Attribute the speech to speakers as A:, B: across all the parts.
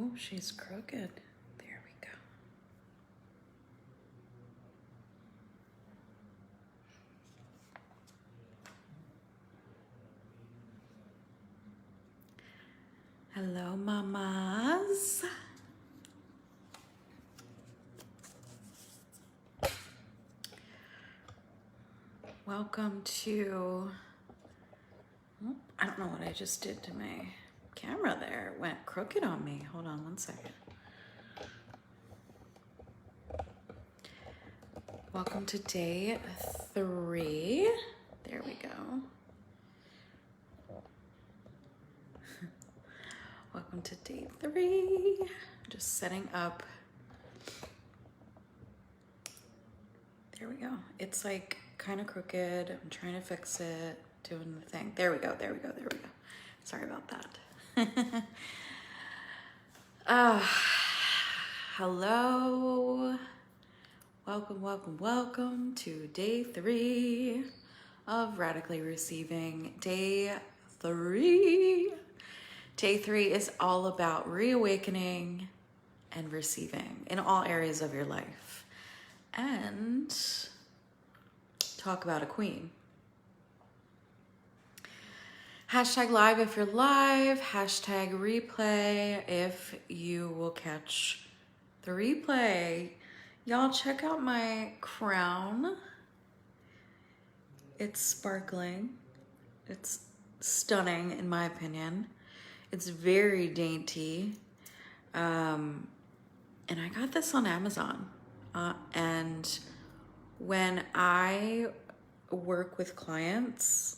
A: Oh, she's crooked. There we go. Hello, mamas. Welcome to, oh, I don't know what I just did to my camera there. It went crooked on me. Hold on one second. Welcome to day 3. There we go. Welcome to day 3. Just setting up. There we go. It's like kind of crooked. I'm trying to fix it, doing the thing. There we go, there we go, there we go. Sorry about that. Hello. Welcome, welcome, welcome to day 3 of Radically Receiving. Day 3. Day 3 is all about reawakening and receiving in all areas of your life. And talk about a queen. Hashtag live if you're live. Hashtag replay if you will catch the replay. Y'all check out my crown. It's sparkling. It's stunning in my opinion. It's very dainty. And I got this on Amazon. And when I work with clients,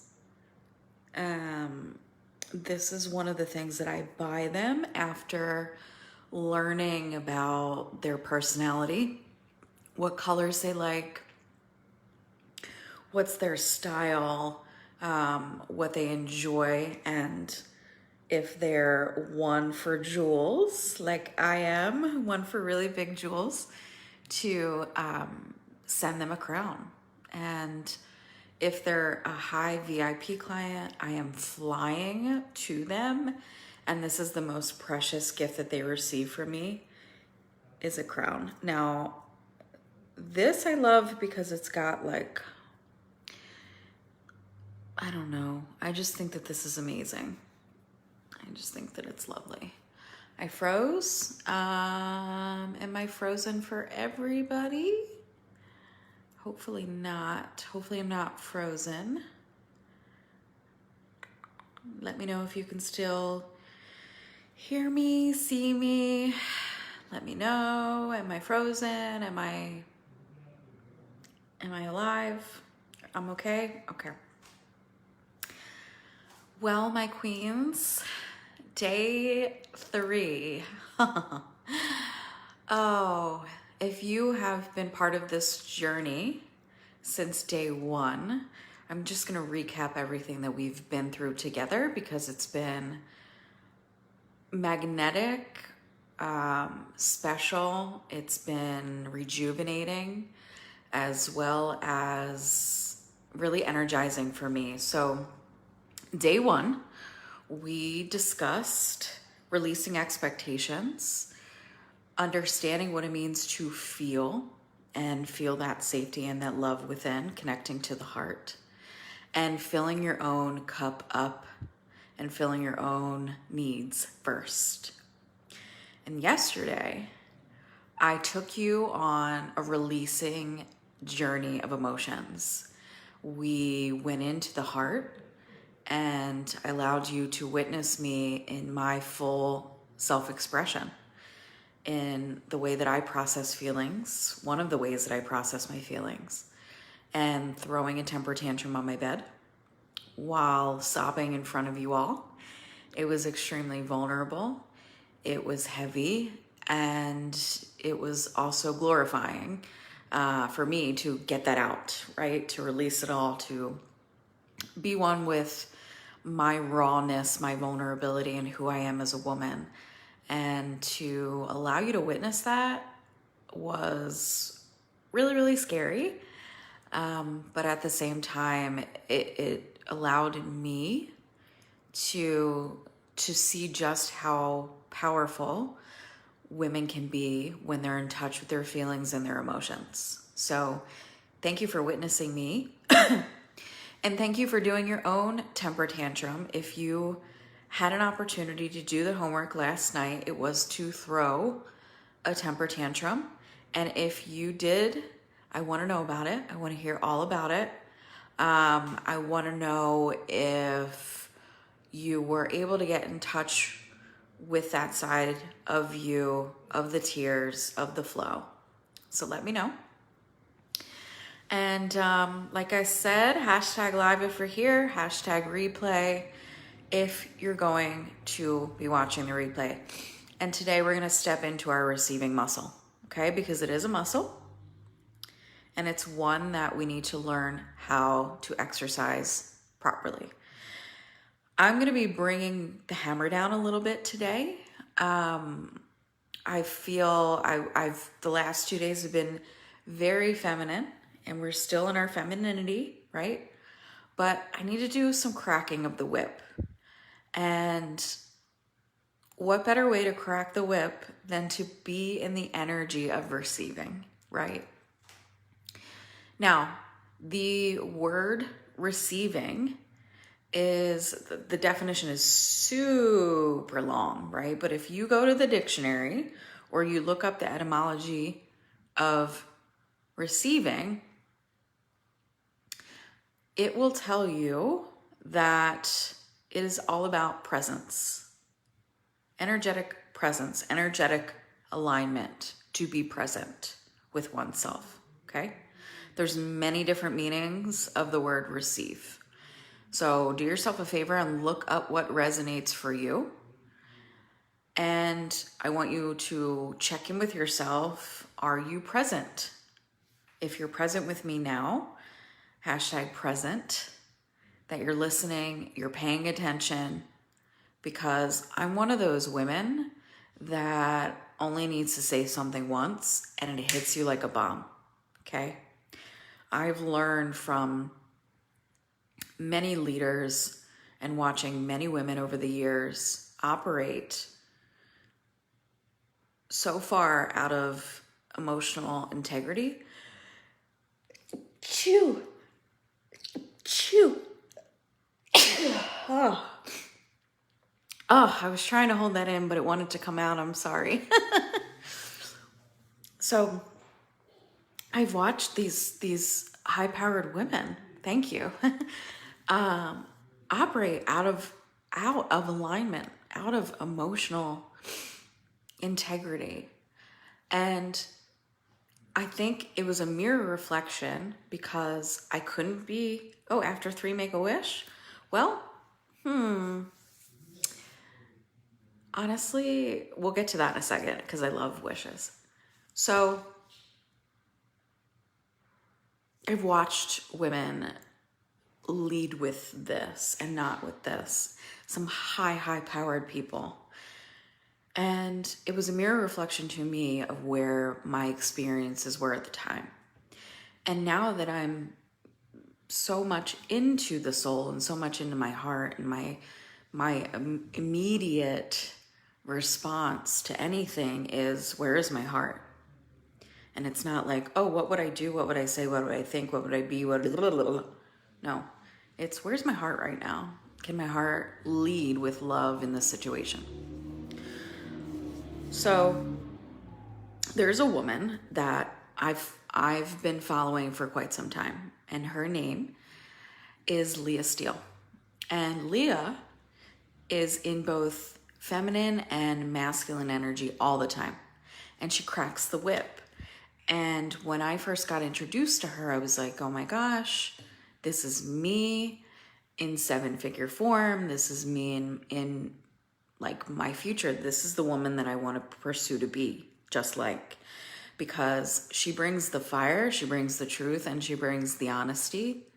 A: this is one of the things that I buy them after learning about their personality, what colors they like, what's their style, what they enjoy, and if they're one for jewels, like I am, one for really big jewels, to send them a crown. And if they're a high VIP client, I am flying to them. And this is the most precious gift that they receive from me, is a crown. Now, this I love because it's got like, I don't know. I just think that this is amazing. I just think that it's lovely. I froze. Am I frozen for everybody? Hopefully not. Hopefully I'm not frozen. Let me know if you can still hear me, see me. Let me know. Am I frozen? Am I alive? I'm okay? Okay. Well, my queens, day 3. Oh, if you have been part of this journey since day 1, I'm just gonna recap everything that we've been through together because it's been magnetic, special, it's been rejuvenating, as well as really energizing for me. So day 1, we discussed releasing expectations, understanding what it means to feel and feel that safety and that love within, connecting to the heart, and filling your own cup up and filling your own needs first. And yesterday, I took you on a releasing journey of emotions. We went into the heart and I allowed you to witness me in my full self-expression, in the way that I process feelings, one of the ways that I process my feelings, and throwing a temper tantrum on my bed while sobbing in front of you all. It was extremely vulnerable. It was heavy, and it was also glorifying for me to get that out, right? To release it all, to be one with my rawness, my vulnerability, and who I am as a woman. And to allow you to witness that was really, really scary. But at the same time, it allowed me to see just how powerful women can be when they're in touch with their feelings and their emotions. So thank you for witnessing me. And thank you for doing your own temper tantrum. If you had an opportunity to do the homework last night, it was to throw a temper tantrum. And if you did, I want to know about it. I want to hear all about it. I want to know if you were able to get in touch with that side of you, of the tears, of the flow. So let me know. And like I said, hashtag live if you're here, hashtag replay if you're going to be watching the replay. And today we're going to step into our receiving muscle, okay? Because it is a muscle, and it's one that we need to learn how to exercise properly. I'm going to be bringing the hammer down a little bit today. I feel I've the last 2 days have been very feminine, and we're still in our femininity, right? But I need to do some cracking of the whip. And what better way to crack the whip than to be in the energy of receiving, right? Now, the word receiving is, the definition is super long, right? But if you go to the dictionary or you look up the etymology of receiving, it will tell you that it is all about presence, energetic presence, energetic alignment, to be present with oneself, okay? There's many different meanings of the word receive. So do yourself a favor and look up what resonates for you. And I want you to check in with yourself. Are you present? If you're present with me now, hashtag present, that you're listening, you're paying attention, because I'm one of those women that only needs to say something once and it hits you like a bomb, okay? I've learned from many leaders and watching many women over the years operate so far out of emotional integrity. Chew. Oh, I was trying to hold that in, but it wanted to come out. I'm sorry. So I've watched these high-powered women, thank you, operate out of alignment, out of emotional integrity. And I think it was a mirror reflection, because I couldn't be, after 3 make a wish? Well, honestly, we'll get to that in a second, because I love wishes. So I've watched women lead with this and not with this. Some high-powered people. And it was a mirror reflection to me of where my experiences were at the time. And now that I'm so much into the soul and so much into my heart, and my immediate response to anything is, where is my heart? And it's not like, what would I do? What would I say? What would I think? What would I be? No, it's, where's my heart right now? Can my heart lead with love in this situation? So there's a woman that I've been following for quite some time, and her name is Leah Steele. And Leah is in both feminine and masculine energy all the time. And she cracks the whip. And when I first got introduced to her, I was like, oh my gosh, this is me in 7-figure form. This is me in like my future. This is the woman that I want to pursue to be, just like, because she brings the fire, she brings the truth, and she brings the honesty.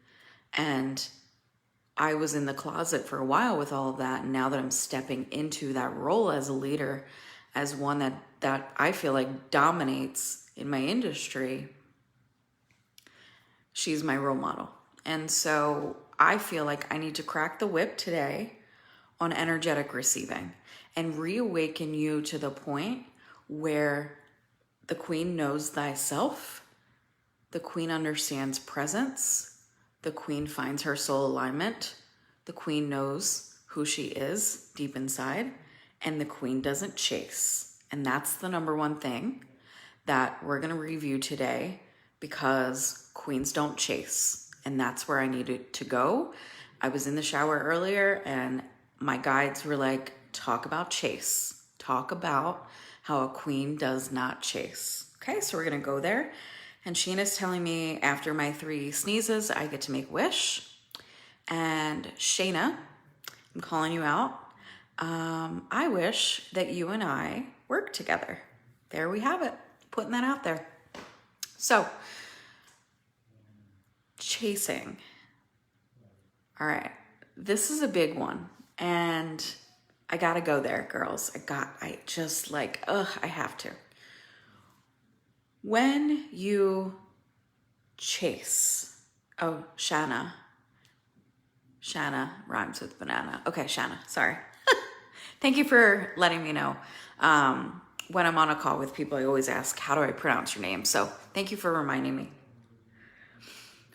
A: And I was in the closet for a while with all of that. And now that I'm stepping into that role as a leader, as one that I feel like dominates in my industry, she's my role model. And so I feel like I need to crack the whip today on energetic receiving and reawaken you to the point where the queen knows thyself, the queen understands presence, the queen finds her soul alignment, the queen knows who she is deep inside, and the queen doesn't chase. And that's the number one thing that we're going to review today, because queens don't chase. And that's where I needed to go. I was in the shower earlier and my guides were like, talk about chase. Talk about how a queen does not chase. Okay, so we're going to go there. And Sheena's telling me after my 3 sneezes, I get to make a wish. And Shayna, I'm calling you out. I wish that you and I work together. There we have it. Putting that out there. So, chasing. All right. This is a big one. And I got to go there, girls. I have to. When you chase, oh, Shanna rhymes with banana. Okay, Shanna, sorry. Thank you for letting me know. When I'm on a call with people, I always ask, how do I pronounce your name? So thank you for reminding me.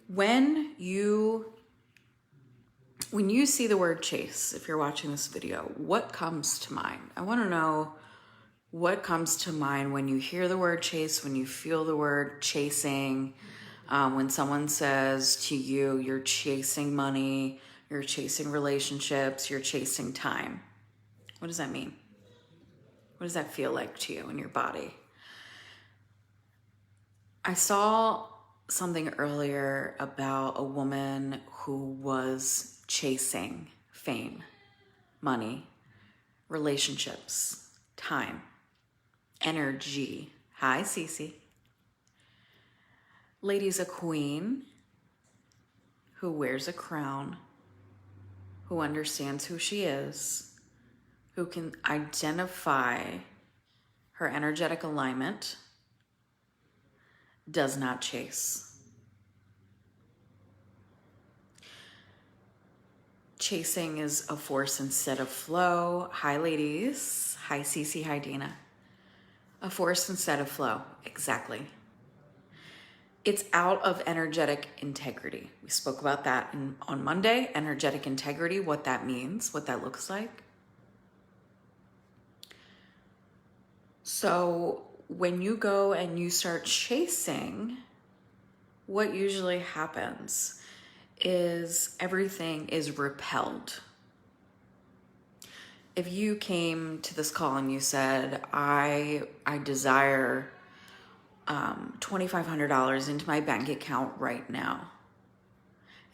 A: When you see the word chase, if you're watching this video, what comes to mind? I want to know what comes to mind when you hear the word chase, when you feel the word chasing, when someone says to you, you're chasing money, you're chasing relationships, you're chasing time. What does that mean? What does that feel like to you in your body? I saw something earlier about a woman who was chasing fame, money, relationships, time, energy. Hi, Cece. Lady's a queen who wears a crown, who understands who she is, who can identify her energetic alignment, does not chase. Chasing is a force instead of flow. Hi, ladies. Hi, Cece. Hi, Dana. A force instead of flow. Exactly. It's out of energetic integrity. We spoke about that on Monday. Energetic integrity, what that means, what that looks like. So when you go and you start chasing, what usually happens is everything is repelled. If you came to this call and you said, I desire $2,500 into my bank account right now,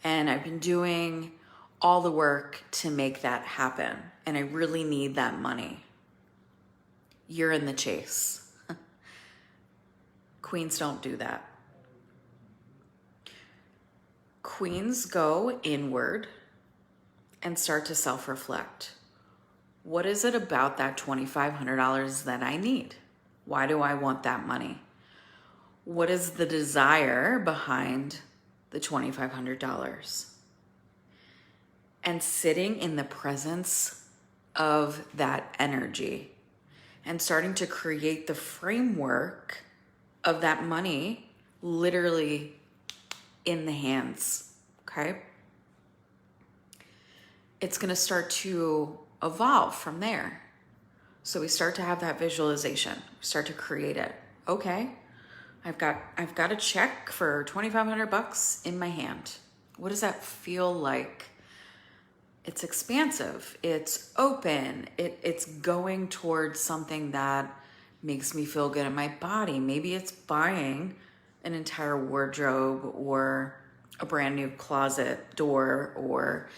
A: and I've been doing all the work to make that happen, and I really need that money, you're in the chase. Queens don't do that. Queens go inward and start to self-reflect. What is it about that $2,500 that I need? Why do I want that money? What is the desire behind the $2,500? And sitting in the presence of that energy and starting to create the framework of that money literally in the hands, okay? It's gonna start to evolve from there. So we start to have that visualization, we start to create it. Okay, I've got a check for $2,500 in my hand. What does that feel like? It's expansive, it's open, it's going towards something that makes me feel good in my body. Maybe it's buying an entire wardrobe or a brand new closet door or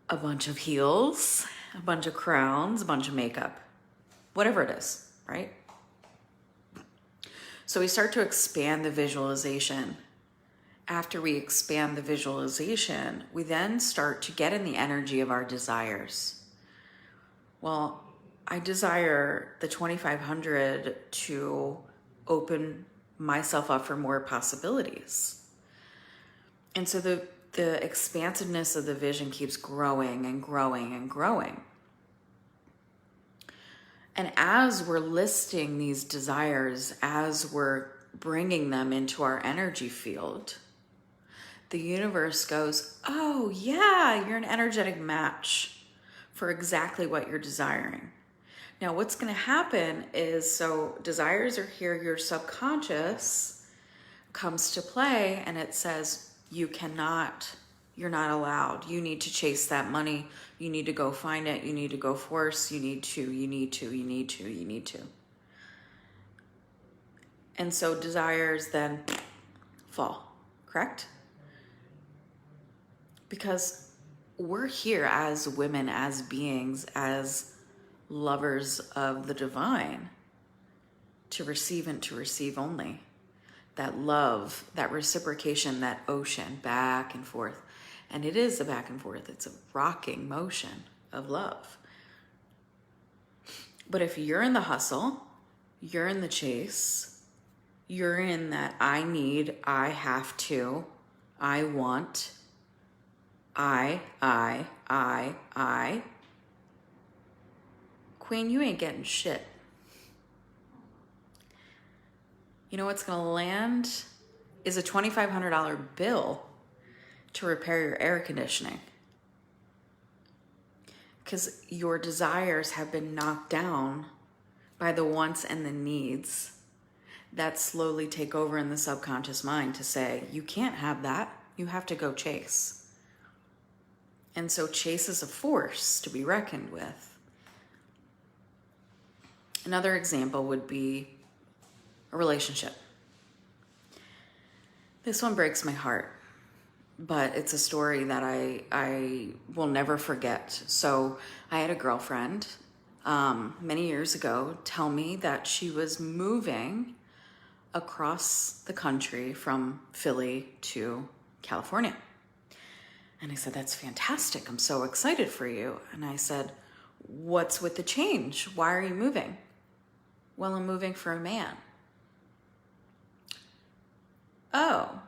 A: a bunch of heels, a bunch of crowns, a bunch of makeup, whatever it is, right? So we start to expand the visualization. After we expand the visualization, we then start to get in the energy of our desires. Well, I desire the $2,500 to open myself up for more possibilities. And so the expansiveness of the vision keeps growing and growing and growing. And as we're listing these desires, as we're bringing them into our energy field, the universe goes, oh yeah, you're an energetic match for exactly what you're desiring. Now, what's going to happen is, so desires are here, your subconscious comes to play and it says, you're not allowed. You need to chase that money. You need to go find it. You need to go force. You need to. And so desires then fall, correct? Because we're here as women, as beings, as lovers of the divine, to receive and to receive only. That love, that reciprocation, that ocean, back and forth. And it is a back and forth. It's a rocking motion of love. But if you're in the hustle, you're in the chase, you're in that I need, I have to, I want, I, Queen, you ain't getting shit. You know what's gonna land is a $2,500 bill to repair your air conditioning. Because your desires have been knocked down by the wants and the needs that slowly take over in the subconscious mind to say, you can't have that, you have to go chase. And so chase is a force to be reckoned with. Another example would be a relationship. This one breaks my heart, but it's a story that I will never forget. So I had a girlfriend many years ago tell me that she was moving across the country from Philly to California. And I said, that's fantastic. I'm so excited for you. And I said, what's with the change? Why are you moving? Well, I'm moving for a man. Oh.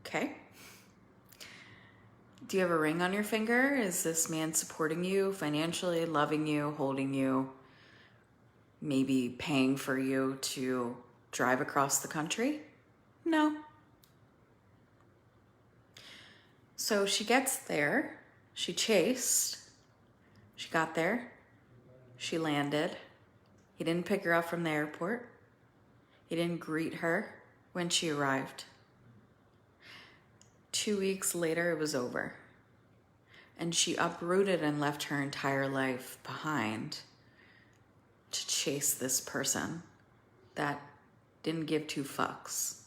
A: Okay. Do you have a ring on your finger? Is this man supporting you financially, loving you, holding you, maybe paying for you to drive across the country? No. So she gets there, she chased, she got there, she landed. He didn't pick her up from the airport. He didn't greet her when she arrived. 2 weeks later, it was over. And she uprooted and left her entire life behind to chase this person that didn't give two fucks.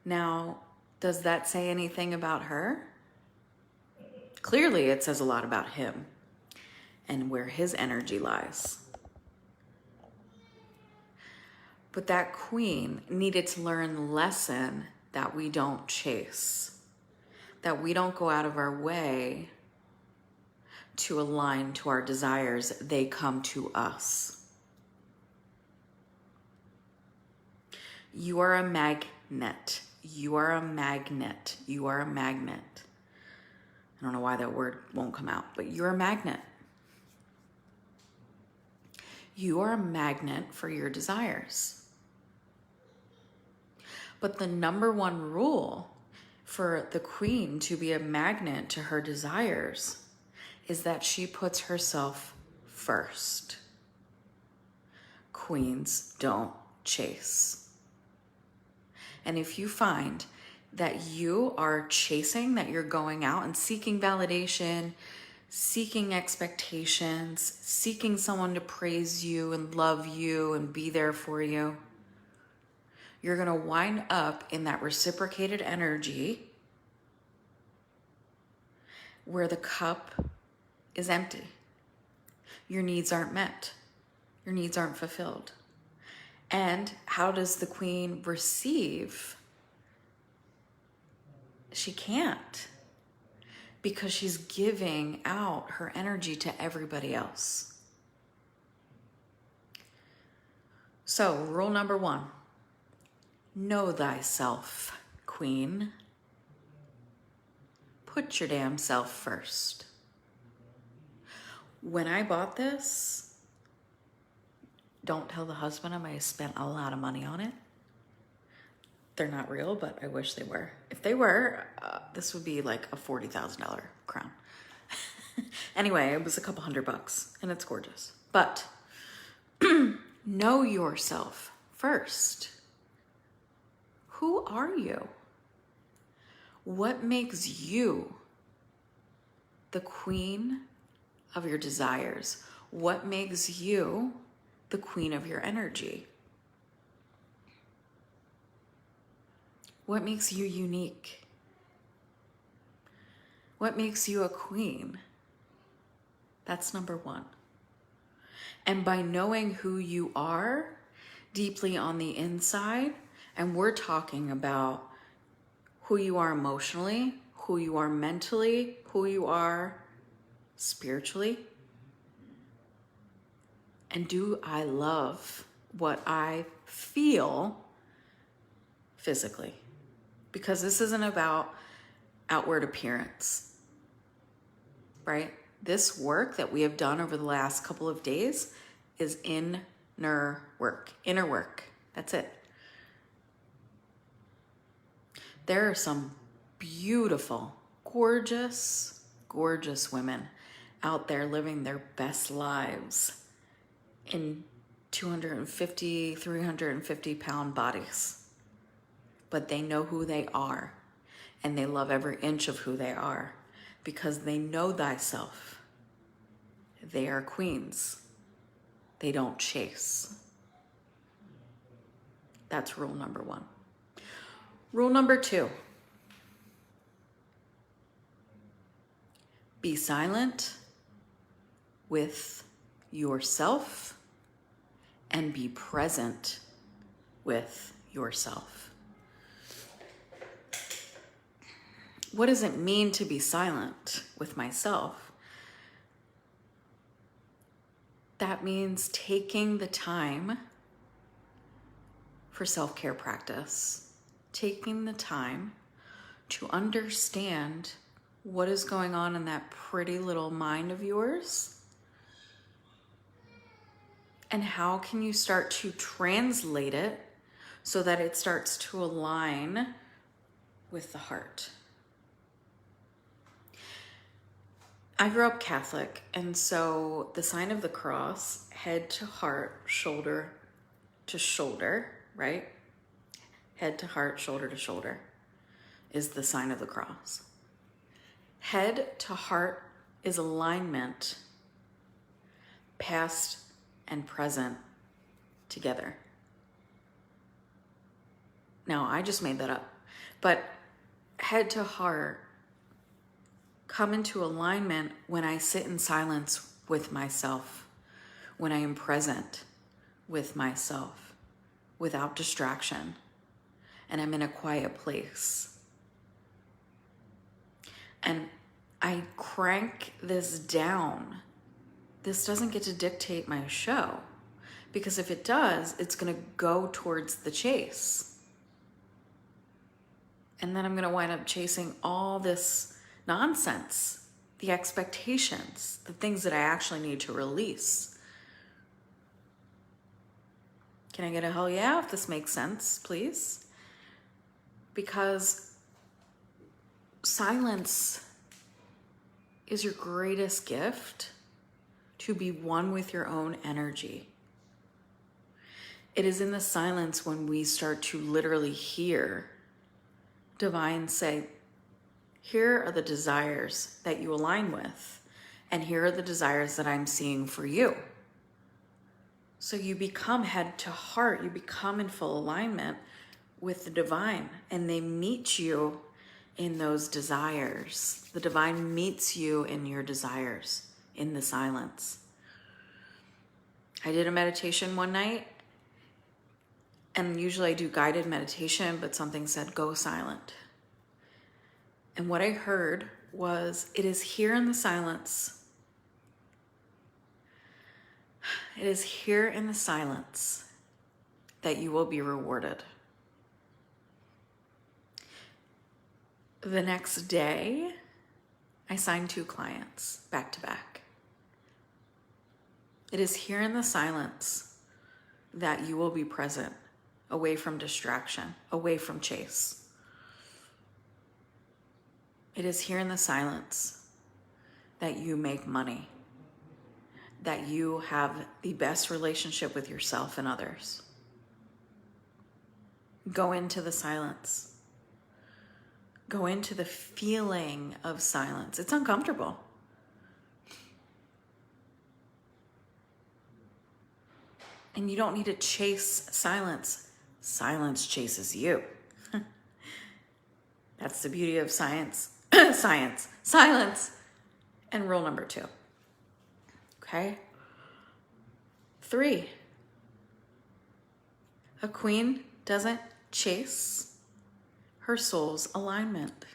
A: Now, does that say anything about her? Clearly, it says a lot about him and where his energy lies. But that queen needed to learn the lesson that we don't chase, that we don't go out of our way to align to our desires. They come to us. You are a magnet. You are a magnet. You are a magnet. I don't know why that word won't come out, but you're a magnet. You are a magnet for your desires. But the number one rule for the queen to be a magnet to her desires is that she puts herself first. Queens don't chase. And if you find that you are chasing, that you're going out and seeking validation, seeking expectations, seeking someone to praise you and love you and be there for you, you're going to wind up in that reciprocated energy where the cup is empty. Your needs aren't met. Your needs aren't fulfilled. And how does the queen receive? She can't, because she's giving out her energy to everybody else. So, rule number 1, know thyself, queen. Put your damn self first. When I bought this, don't tell the husband I spent a lot of money on it. They're not real, but I wish they were. If they were, this would be like a $40,000 crown. Anyway, it was a couple $100 and it's gorgeous. But know yourself first. Who are you? What makes you the queen of your desires? What makes you the queen of your energy? What makes you unique? What makes you a queen? That's number one. And by knowing who you are deeply on the inside, and we're talking about who you are emotionally, who you are mentally, who you are spiritually, and do I love what I feel physically? Because this isn't about outward appearance, right? This work that we have done over the last couple of days is inner work. That's it. There are some beautiful, gorgeous, gorgeous women out there living their best lives in 250, 350 pound bodies. But they know who they are, and they love every inch of who they are because they know thyself. They are queens. They don't chase. That's rule number one. Rule number two. Be silent with yourself and be present with yourself. What does it mean to be silent with myself? That means taking the time for self-care practice, taking the time to understand what is going on in that pretty little mind of yours, and how can you start to translate it so that it starts to align with the heart. I grew up Catholic, and so the sign of the cross, head to heart, shoulder to shoulder, right? Head to heart, shoulder to shoulder is the sign of the cross. Head to heart is alignment, past and present together. Now, I just made that up, but head to heart come into alignment when I sit in silence with myself, when I am present with myself without distraction, and I'm in a quiet place. And I crank this down. This doesn't get to dictate my show, because if it does, it's going to go towards the chase. And then I'm going to wind up chasing all this nonsense, the expectations, the things that I actually need to release. Can I get a hell yeah if this makes sense, please? Because silence is your greatest gift to be one with your own energy. It is in the silence when we start to literally hear divine say, here are the desires that you align with, and here are the desires that I'm seeing for you. So you become head to heart, you become in full alignment with the divine, and they meet you in those desires. The divine meets you in your desires, in the silence. I did a meditation one night, and usually I do guided meditation, but something said, go silent. And what I heard was, it is here in the silence. It is here in the silence that you will be rewarded. The next day, I signed 2 clients back to back. It is here in the silence that you will be present, away from distraction, away from chase. It is here in the silence that you make money, that you have the best relationship with yourself and others. Go into the silence. Go into the feeling of silence. It's uncomfortable. And you don't need to chase silence. Silence chases you. That's the beauty of science. Silence. And rule number 2. Okay? 3. A queen doesn't chase her soul's alignment.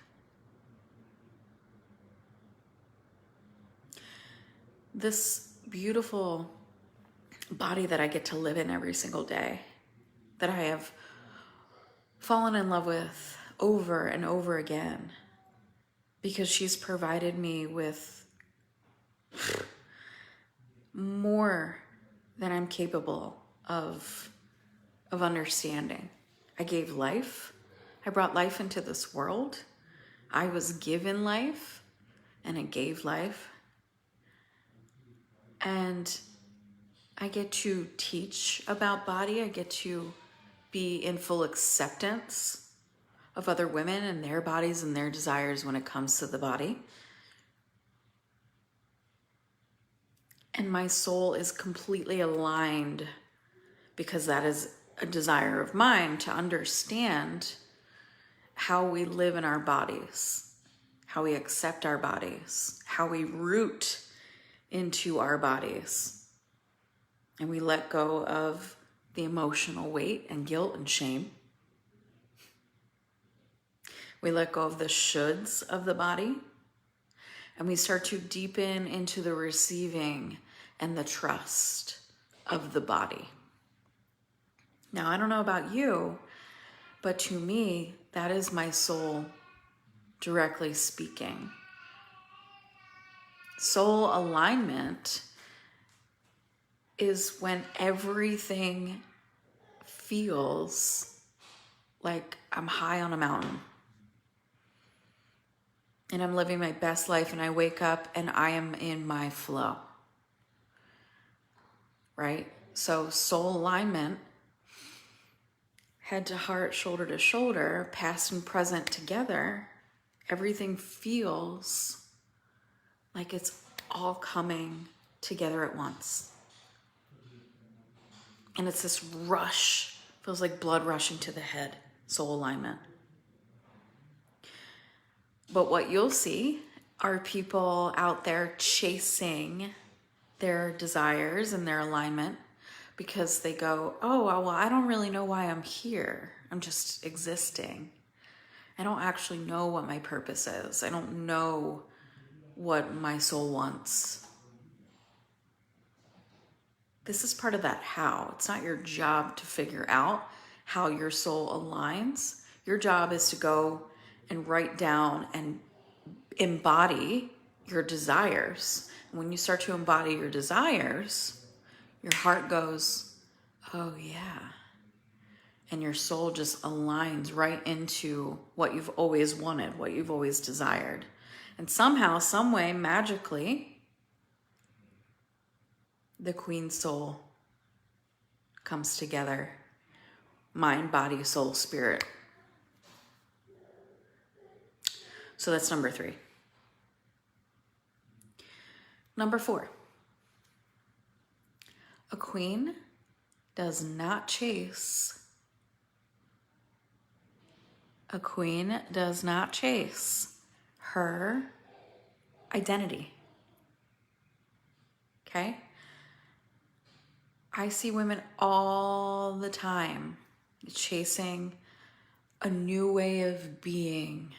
A: This beautiful body that I get to live in every single day, that I have fallen in love with over and over again, because she's provided me with more than I'm capable of understanding. I gave life. I brought life into this world. I was given life, and it gave life. And I get to teach about body. I get to be in full acceptance of other women and their bodies and their desires when it comes to the body. And my soul is completely aligned, because that is a desire of mine, to understand how we live in our bodies, how we accept our bodies, how we root into our bodies. And we let go of the emotional weight and guilt and shame. We let go of the shoulds of the body. And we start to deepen into the receiving and the trust of the body. Now, I don't know about you, but to me, that is my soul directly speaking. Soul alignment is when everything feels like I'm high on a mountain and I'm living my best life, and I wake up and I am in my flow, right? So soul alignment, head to heart, shoulder to shoulder, past and present together, everything feels like it's all coming together at once. And it's this rush, feels like blood rushing to the head, soul alignment. But what you'll see are people out there chasing their desires and their alignment, because they go, oh, well, I don't really know why I'm here. I'm just existing. I don't actually know what my purpose is. I don't know what my soul wants. This is part of that how. It's not your job to figure out how your soul aligns. Your job is to go and write down and embody your desires. And when you start to embody your desires, your heart goes, oh yeah. And your soul just aligns right into what you've always wanted, what you've always desired. And somehow, some way, magically, the queen soul comes together. Mind, body, soul, spirit. So that's number 3. Number 4. A queen does not chase. A queen does not chase her identity. Okay? I see women all the time chasing a new way of being.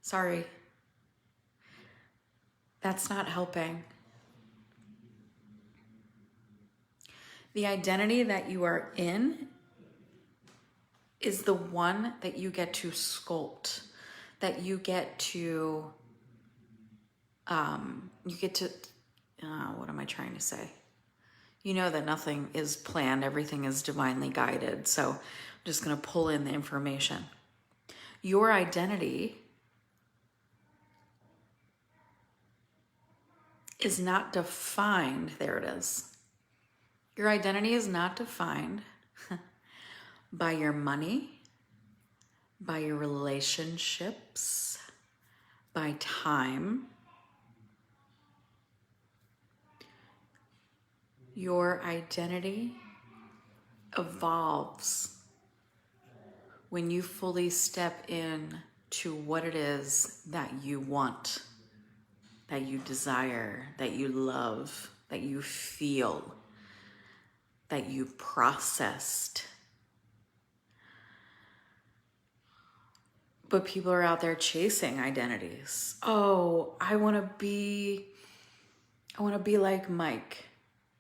A: Sorry, that's not helping. The identity that you are in is the one that you get to sculpt, that you get to what am I trying to say? You know that nothing is planned, everything is divinely guided. So I'm just going to pull in the information. Your identity is not defined. There it is. Your identity is not defined by your money, by your relationships, by time. Your identity evolves when you fully step in to what it is that you want, that you desire, that you love, that you feel, that you processed. But people are out there chasing identities. Oh, I want to be like Mike.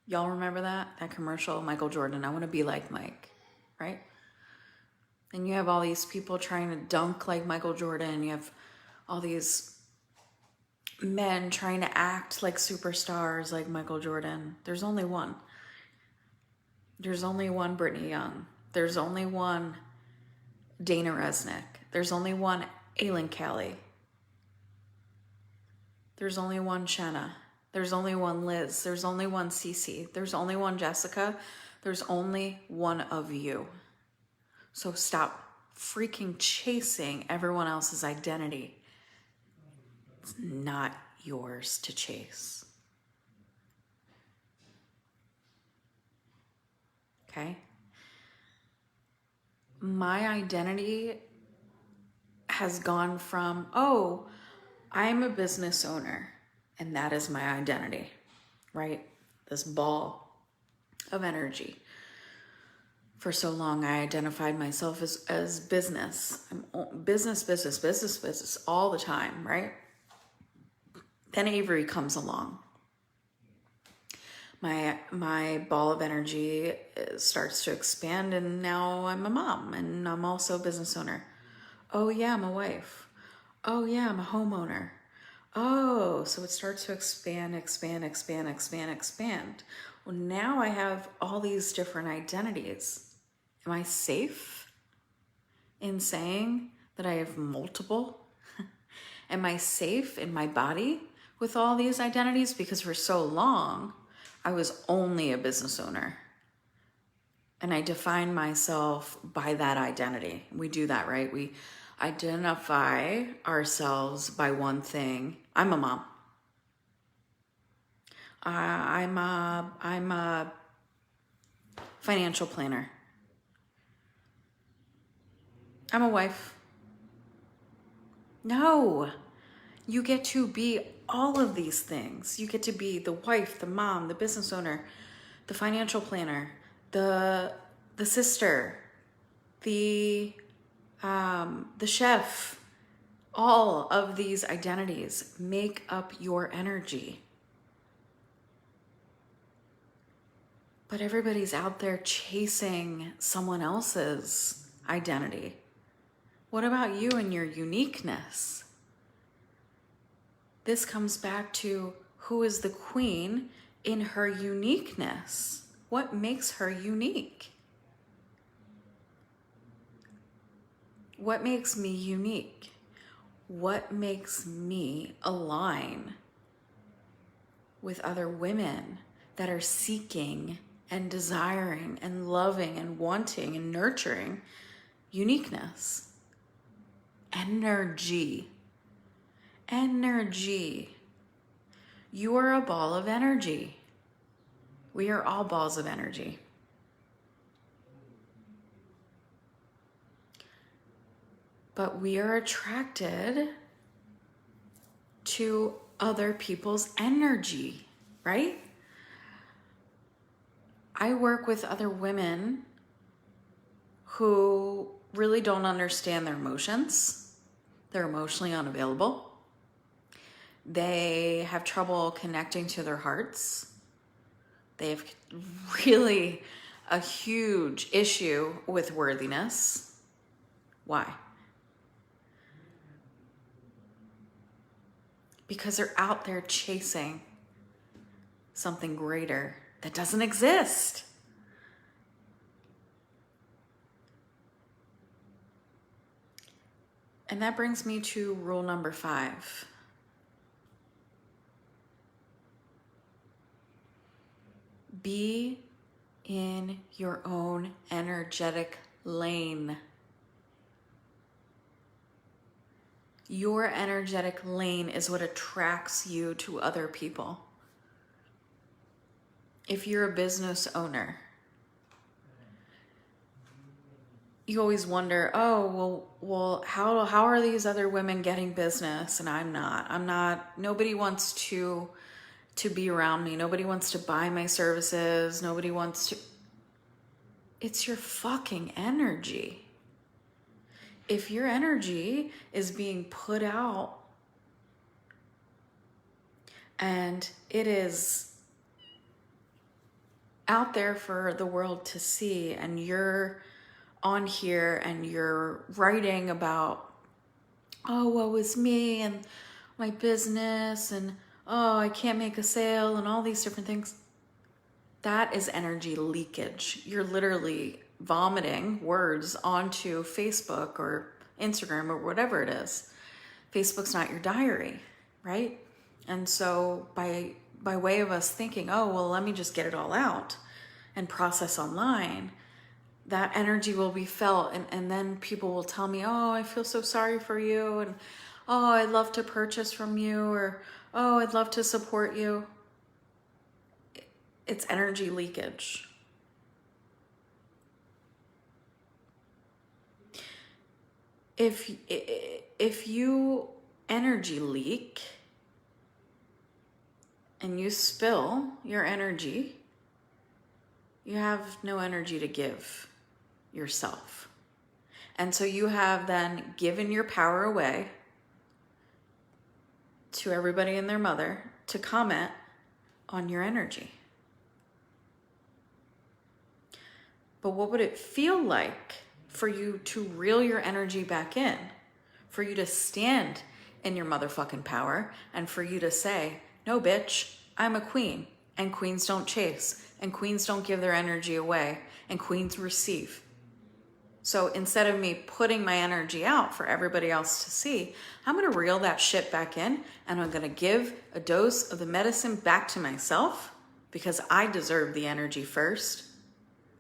A: Y'all remember that commercial, Michael Jordan, I want to be like Mike, right? And you have all these people trying to dunk like Michael Jordan. You have all these men trying to act like superstars like Michael Jordan. There's only one. There's only one Brittany Young. There's only one Dana Resnick. There's only one Aylin Kelly. There's only one Shanna. There's only one Liz. There's only one Cece. There's only one Jessica. There's only one of you. So stop freaking chasing everyone else's identity. It's not yours to chase. Okay? My identity has gone from, oh, I'm a business owner, and that is my identity, right? This ball of energy. For so long, I identified myself as business. I'm business all the time, right? Then Avery comes along. My ball of energy starts to expand, and now I'm a mom, and I'm also a business owner. Oh yeah, I'm a wife. Oh yeah, I'm a homeowner. Oh, so it starts to expand. Well, now I have all these different identities. Am I safe in saying that I have multiple? Am I safe in my body with all these identities? Because for so long, I was only a business owner. And I define myself by that identity. We do that, right? We identify ourselves by one thing. I'm a mom. I'm a financial planner. I'm a wife. No, you get to be all of these things. You get to be the wife, the mom, the business owner, the financial planner, the sister, the chef. All of these identities make up your energy. But everybody's out there chasing someone else's identity. What about you and your uniqueness? This comes back to who is the queen in her uniqueness. What makes her unique? What makes me unique? What makes me align with other women that are seeking and desiring and loving and wanting and nurturing uniqueness? Energy. You are a ball of energy. We are all balls of energy. But we are attracted to other people's energy, right? I work with other women who really don't understand their emotions. They're emotionally unavailable. They have trouble connecting to their hearts. They have really a huge issue with worthiness. Why? Because they're out there chasing something greater that doesn't exist. And that brings me to rule number 5. Be in your own energetic lane. Your energetic lane is what attracts you to other people. If you're a business owner, you always wonder, oh, well, how are these other women getting business and I'm not, nobody wants to be around me. Nobody wants to buy my services. Nobody wants to. It's your fucking energy. If your energy is being put out and it is out there for the world to see, and you're on here and you're writing about, oh, woe is me and my business and oh, I can't make a sale and all these different things, that is energy leakage. You're literally vomiting words onto Facebook or Instagram or whatever it is. Facebook's not your diary, right? And so by way of us thinking, oh, well, let me just get it all out and process online, that energy will be felt. And then people will tell me, oh, I feel so sorry for you. And oh, I'd love to purchase from you. Or, oh, I'd love to support you. It's energy leakage. If you energy leak and you spill your energy, you have no energy to give yourself. And so you have then given your power away to everybody and their mother to comment on your energy. But what would it feel like for you to reel your energy back in, for you to stand in your motherfucking power, and for you to say, no, bitch, I'm a queen, and queens don't chase, and queens don't give their energy away, and queens receive. So instead of me putting my energy out for everybody else to see, I'm going to reel that shit back in, and I'm going to give a dose of the medicine back to myself because I deserve the energy first.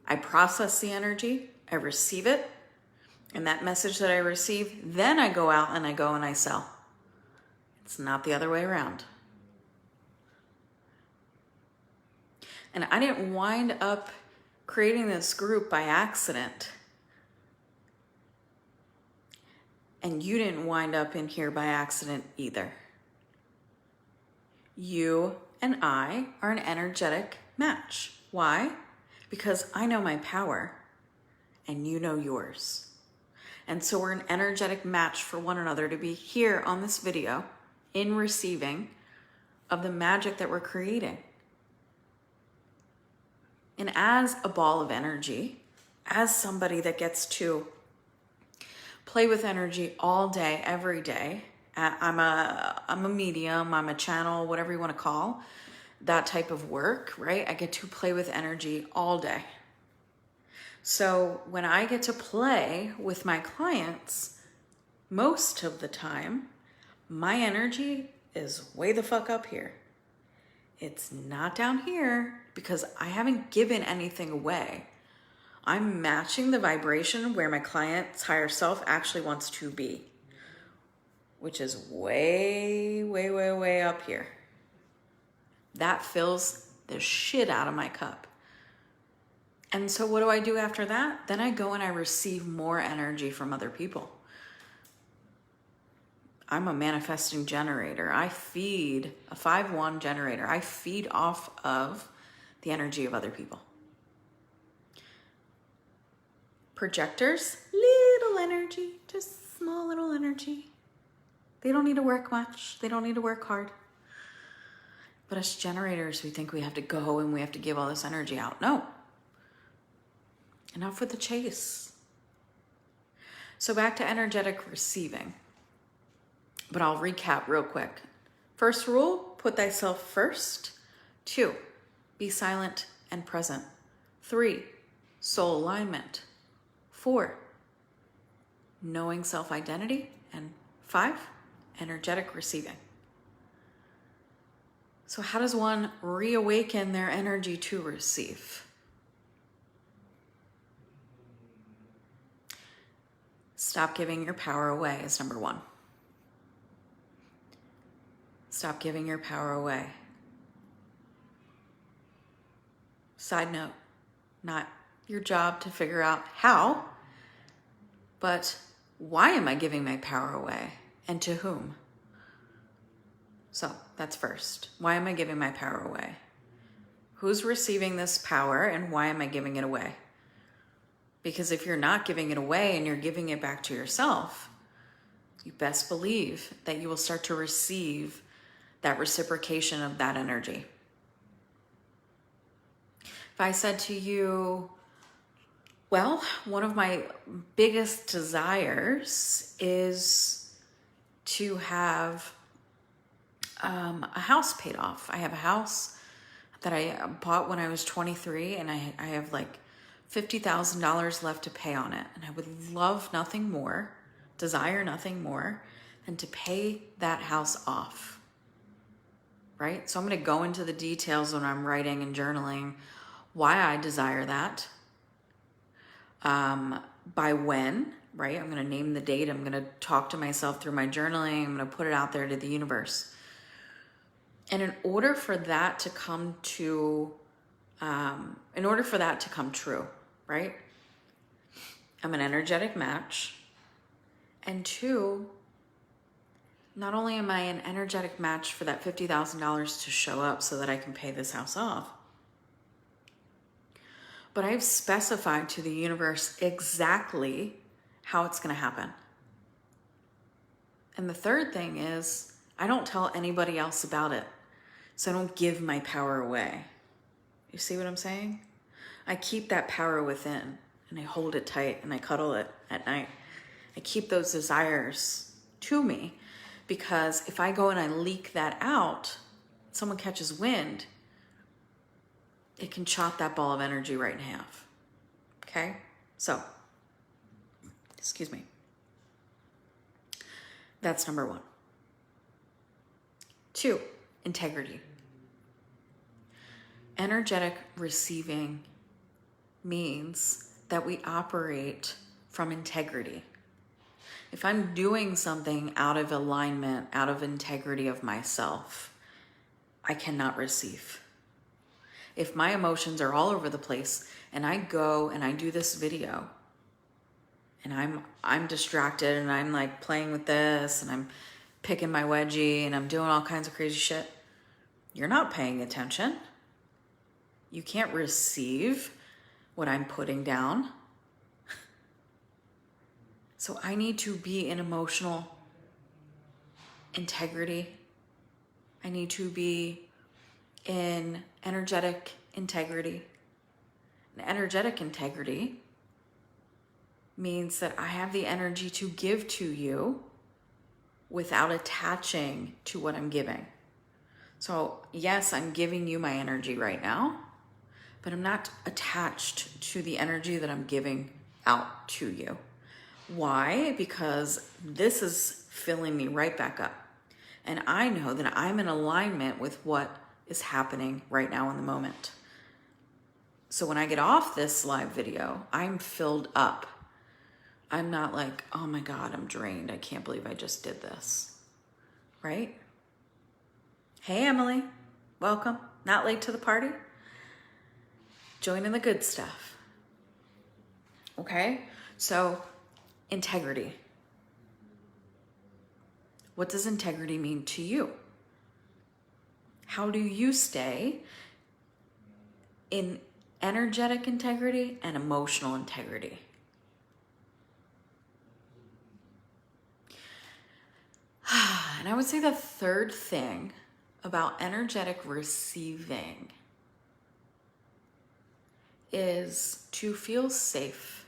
A: I process the energy, I receive it, and that message that I receive, then I go out and I sell. It's not the other way around. And I didn't wind up creating this group by accident. And you didn't wind up in here by accident either. You and I are an energetic match. Why? Because I know my power and you know yours. And so we're an energetic match for one another to be here on this video in receiving of the magic that we're creating. And as a ball of energy, as somebody that gets to play with energy all day, every day, I'm a medium, I'm a channel, whatever you want to call that type of work, right? I get to play with energy all day. So when I get to play with my clients, most of the time, my energy is way the fuck up here. It's not down here because I haven't given anything away. I'm matching the vibration where my client's higher self actually wants to be, which is way, way, way, way up here. That fills the shit out of my cup. And so what do I do after that? Then I go and I receive more energy from other people. I'm a manifesting generator. I feed a 5-1 generator. I feed off of the energy of other people. Projectors, little energy, just small little energy. They don't need to work much. They don't need to work hard. But us generators, we think we have to go and we have to give all this energy out. No. Enough with the chase. So back to energetic receiving. But I'll recap real quick. First rule, put thyself first. 2, be silent and present. 3, soul alignment. 4, knowing self-identity. And 5, energetic receiving. So how does one reawaken their energy to receive? Stop giving your power away is number 1. Stop giving your power away. Side note, not your job to figure out how, but why am I giving my power away and to whom? So that's first. Why am I giving my power away? Who's receiving this power and why am I giving it away? Because if you're not giving it away and you're giving it back to yourself, you best believe that you will start to receive that reciprocation of that energy. If I said to you, well, one of my biggest desires is to have a house paid off. I have a house that I bought when I was 23 and I have like $50,000 left to pay on it. And I would love nothing more, desire nothing more than to pay that house off, right? So I'm going to go into the details when I'm writing and journaling why I desire that, by when, right? I'm going to name the date. I'm going to talk to myself through my journaling. I'm going to put it out there to the universe. And in order for that to come true, right? I'm an energetic match. And 2, not only am I an energetic match for that $50,000 to show up so that I can pay this house off, but I've specified to the universe exactly how it's going to happen. And the third thing is, I don't tell anybody else about it. So I don't give my power away. You see what I'm saying? I keep that power within and I hold it tight and I cuddle it at night. I keep those desires to me because if I go and I leak that out, someone catches wind, it can chop that ball of energy right in half. Okay? So, excuse me. That's number 1. 2, integrity. Energetic receiving means that we operate from integrity. If I'm doing something out of alignment, out of integrity of myself, I cannot receive. If my emotions are all over the place and I go and I do this video and I'm distracted and I'm like playing with this and I'm picking my wedgie and I'm doing all kinds of crazy shit, you're not paying attention. You can't receive what I'm putting down. So I need to be in emotional integrity. I need to be in energetic integrity. And energetic integrity means that I have the energy to give to you without attaching to what I'm giving. So yes, I'm giving you my energy right now, but I'm not attached to the energy that I'm giving out to you. Why? Because this is filling me right back up. And I know that I'm in alignment with what is happening right now in the moment. So when I get off this live video, I'm filled up. I'm not like, oh my God, I'm drained. I can't believe I just did this. Right? Hey, Emily. Welcome. Not late to the party. Joining the good stuff. Okay? So, integrity. What does integrity mean to you? How do you stay in energetic integrity and emotional integrity? And I would say the third thing about energetic receiving is to feel safe.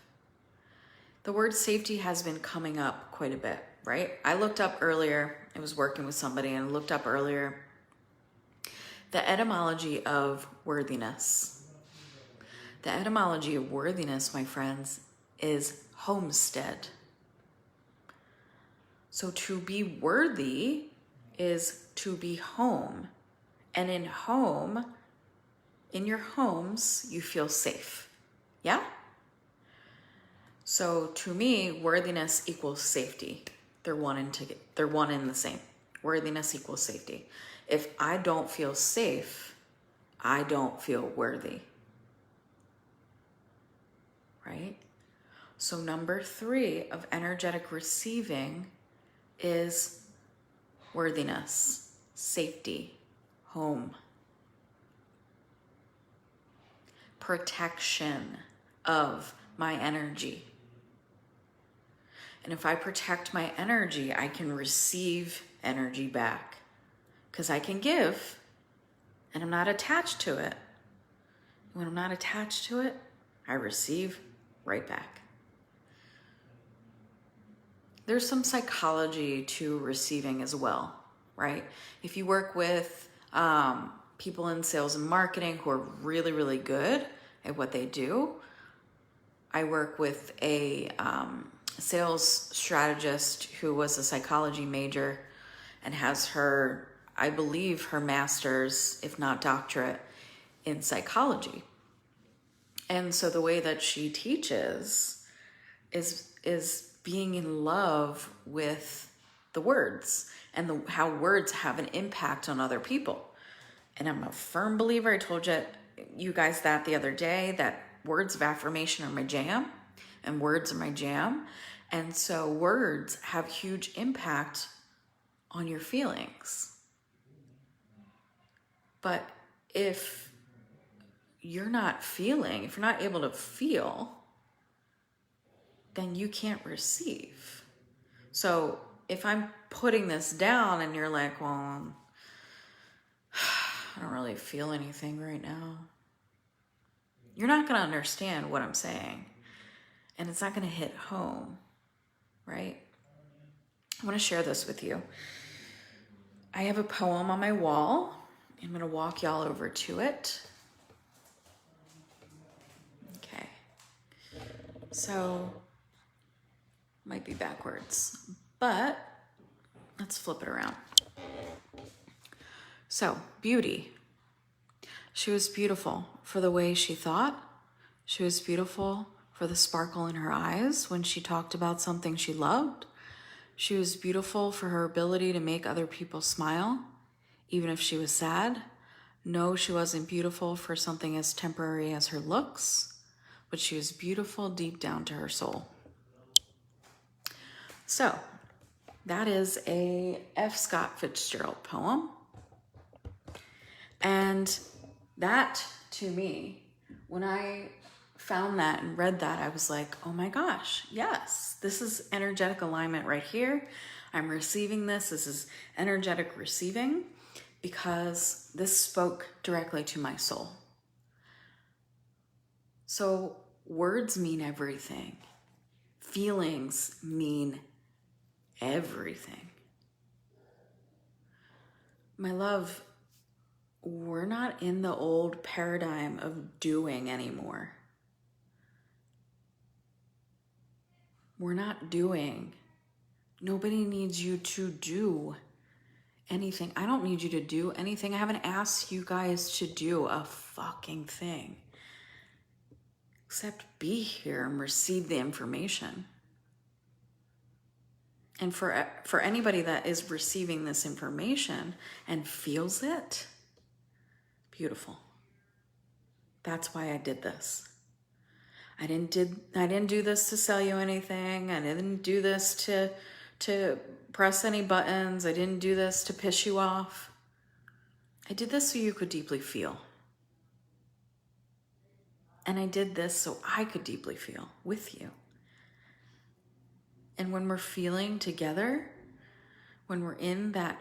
A: The word safety has been coming up quite a bit, right? I looked up earlier, I was working with somebody and looked up earlier The etymology of worthiness. The etymology of worthiness, my friends, is homestead. So to be worthy is to be home. And in home, in your homes, you feel safe. Yeah? So to me, worthiness equals safety. They're one and the same. Worthiness equals safety. If I don't feel safe, I don't feel worthy. Right? So number 3 of energetic receiving is worthiness, safety, home, protection of my energy. And if I protect my energy, I can receive energy back because I can give and I'm not attached to it. When I'm not attached to it, I receive right back. There's some psychology to receiving as well, right? If you work with people in sales and marketing who are really, really good at what they do, I work with a sales strategist who was a psychology major and has her, I believe, her master's, if not doctorate, in psychology. And so the way that she teaches is being in love with the words and how words have an impact on other people. And I'm a firm believer, I told you guys that the other day, that words of affirmation are my jam and words are my jam. And so words have huge impact on your feelings. But if you're not feeling, if you're not able to feel, then you can't receive. So if I'm putting this down and you're like, well, I don't really feel anything right now, you're not going to understand what I'm saying. And it's not going to hit home, right? I want to share this with you. I have a poem on my wall. I'm going to walk y'all over to it. Okay. So, might be backwards, but let's flip it around. So, beauty. She was beautiful for the way she thought. She was beautiful for the sparkle in her eyes when she talked about something she loved. She was beautiful for her ability to make other people smile, even if she was sad. No, she wasn't beautiful for something as temporary as her looks, but she was beautiful deep down to her soul. So, that is a F. Scott Fitzgerald poem. And that, to me, when I found that and read that, I was like, oh my gosh, yes, this is energetic alignment right here. I'm receiving this. This is energetic receiving because this spoke directly to my soul. So words mean everything. Feelings mean everything. My love, we're not in the old paradigm of doing anymore. We're not doing. Nobody needs you to do anything. I don't need you to do anything. I haven't asked you guys to do a fucking thing. Except be here and receive the information. And for anybody that is receiving this information and feels it, beautiful. That's why I did this. I didn't do this to sell you anything. I didn't do this to press any buttons. I didn't do this to piss you off. I did this so you could deeply feel. And I did this so I could deeply feel with you. And when we're feeling together, when we're in that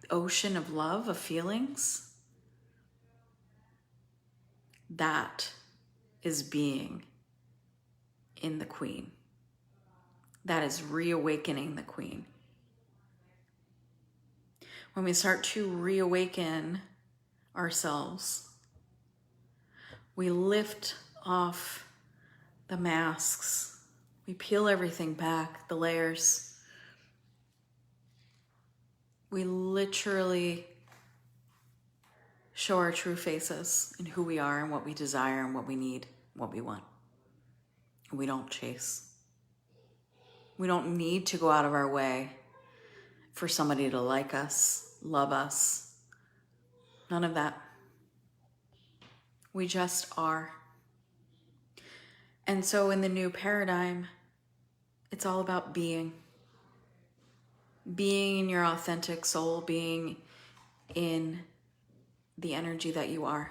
A: ocean of love, of feelings, that is being in the queen. That is reawakening the queen. When we start to reawaken ourselves. We lift off the masks. We peel everything back, the layers. We literally show our true faces and who we are and what we desire and what we need, what we want. We don't chase. We don't need to go out of our way for somebody to like us, love us. None of that. We just are. And so in the new paradigm, it's all about being. Being in your authentic soul, being in the energy that you are.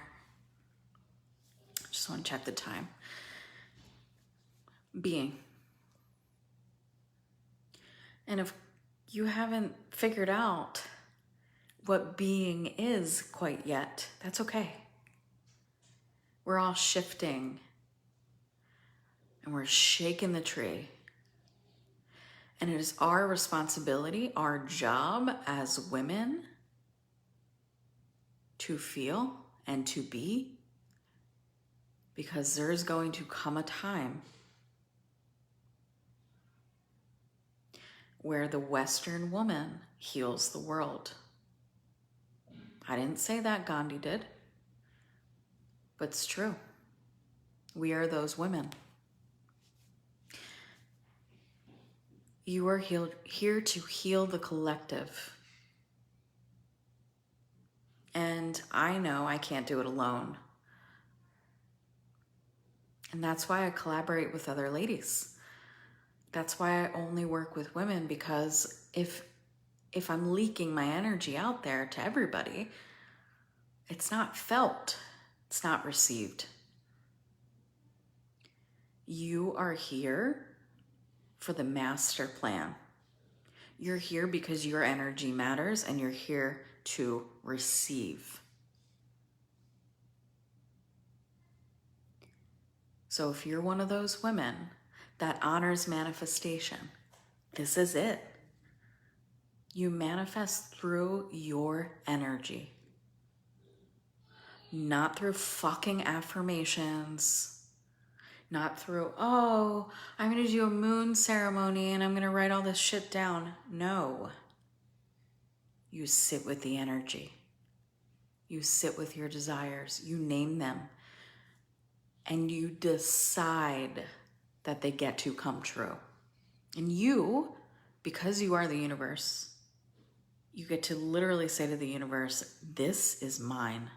A: Just want to check the time. Being. And if you haven't figured out what being is quite yet, that's okay. We're all shifting and we're shaking the tree. And it is our responsibility, our job as women to feel and to be, because there's going to come a time where the Western woman heals the world. I didn't say that, Gandhi did, but it's true. We are those women. You are here to heal the collective. And I know I can't do it alone. And that's why I collaborate with other ladies. That's why I only work with women, because if I'm leaking my energy out there to everybody, it's not felt, it's not received. You are here for the master plan. You're here because your energy matters and you're here to receive. So if you're one of those women that honors manifestation, this is it. You manifest through your energy, not through fucking affirmations. Not through, oh, I'm going to do a moon ceremony and I'm going to write all this shit down. No. You sit with the energy. You sit with your desires. You name them. And you decide that they get to come true. And you, because you are the universe, you get to literally say to the universe, this is mine.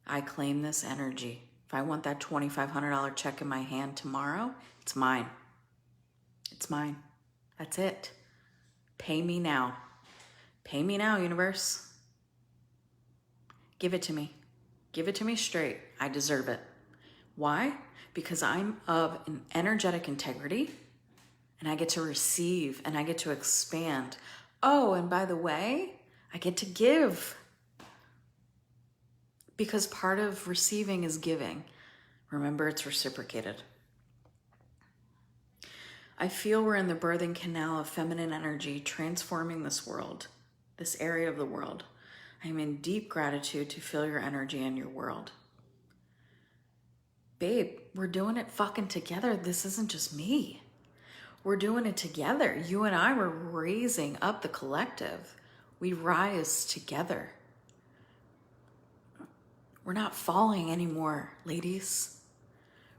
A: I claim this energy. If I want that $2,500 check in my hand tomorrow, it's mine. It's mine. That's it. Pay me now. Pay me now, universe. Give it to me. Give it to me straight. I deserve it. Why? Because I'm of an energetic integrity and I get to receive and I get to expand. Oh, and by the way, I get to give. Because part of receiving is giving. Remember, it's reciprocated. I feel we're in the birthing canal of feminine energy, transforming this world, this area of the world. I am in deep gratitude to feel your energy in your world. Babe, we're doing it fucking together. This isn't just me. We're doing it together. You and I were raising up the collective. We rise together. We're not falling anymore, ladies.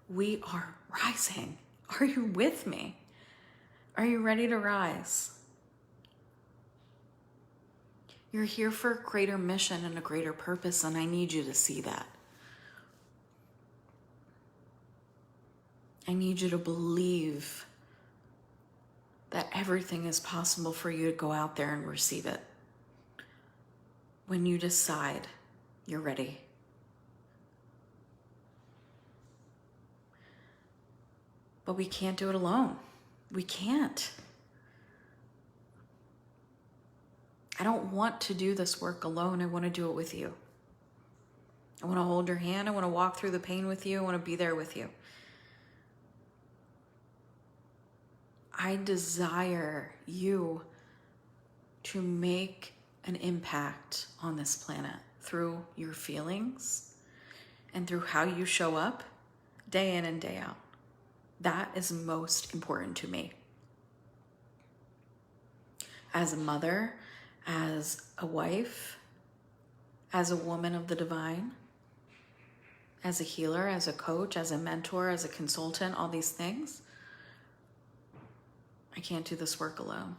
A: We are rising. Are you with me? Are you ready to rise? You're here for a greater mission and a greater purpose, and I need you to see that. I need you to believe that everything is possible for you to go out there and receive it. When you decide you're ready. But we can't do it alone. We can't. I don't want to do this work alone. I want to do it with you. I want to hold your hand. I want to walk through the pain with you. I want to be there with you. I desire you to make an impact on this planet through your feelings and through how you show up day in and day out. That is most important to me. As a mother, as a wife, as a woman of the divine, as a healer, as a coach, as a mentor, as a consultant, all these things, I can't do this work alone.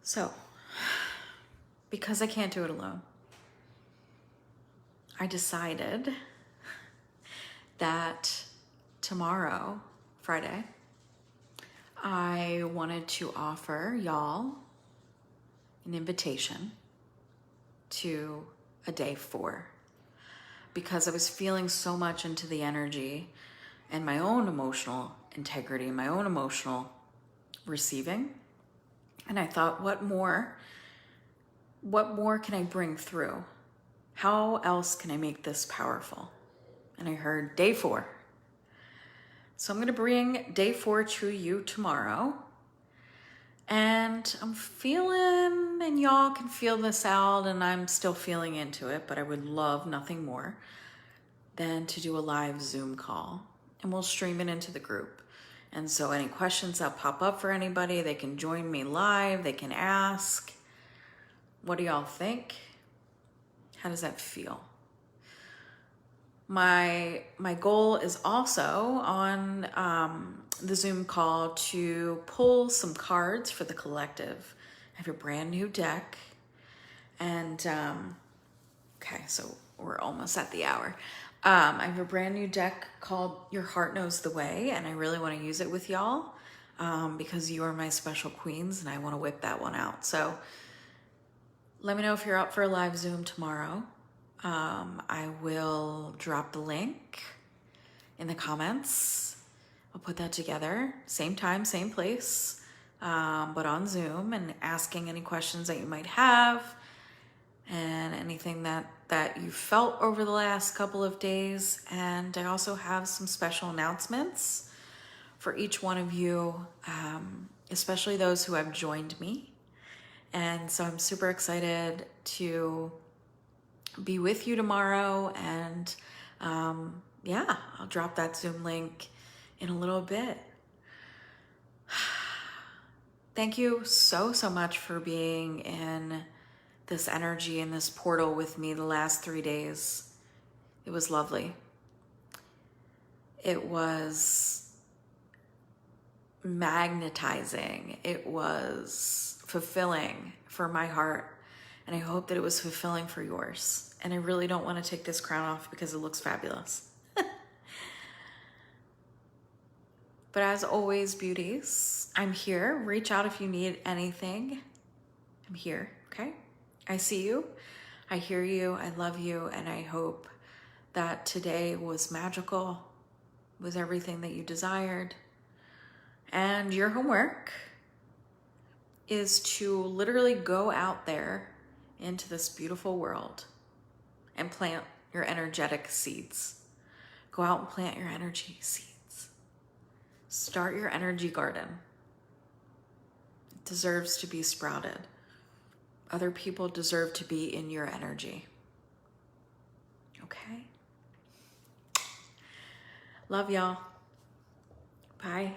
A: So, because I can't do it alone, I decided that tomorrow, Friday, I wanted to offer y'all an invitation to a day 4 because I was feeling so much into the energy and my own emotional integrity, my own emotional receiving. And I thought, what more can I bring through? How else can I make this powerful? And I heard day 4. So I'm going to bring day 4 to you tomorrow. And I'm feeling, and y'all can feel this out, and I'm still feeling into it, but I would love nothing more than to do a live Zoom call. And we'll stream it into the group. And so any questions that pop up for anybody, they can join me live, they can ask. What do y'all think? How does that feel? My goal is also on the Zoom call to pull some cards for the collective. I have a brand new deck, and okay, so we're almost at the hour. I have a brand new deck called Your Heart Knows the Way, and I really want to use it with y'all because you are my special queens, and I want to whip that one out. So let me know if you're up for a live Zoom tomorrow. I will drop the link in the comments. I'll put that together. Same time, same place, but on Zoom, and asking any questions that you might have and anything that you felt over the last couple of days. And I also have some special announcements for each one of you, especially those who have joined me. And so I'm super excited to be with you tomorrow, and yeah, I'll drop that Zoom link in a little bit. Thank you so much for being in this energy and this portal with me the last 3 days. It was lovely. It was magnetizing. It was fulfilling for my heart. And I hope that it was fulfilling for yours. And I really don't want to take this crown off because it looks fabulous. But as always, beauties, I'm here. Reach out if you need anything. I'm here, okay? I see you. I hear you. I love you. And I hope that today was magical, was everything that you desired. And your homework is to literally go out there into this beautiful world and plant your energetic seeds. Go out and plant your energy seeds. Start your energy garden. It deserves to be sprouted. Other people deserve to be in your energy. Okay? Love y'all. Bye.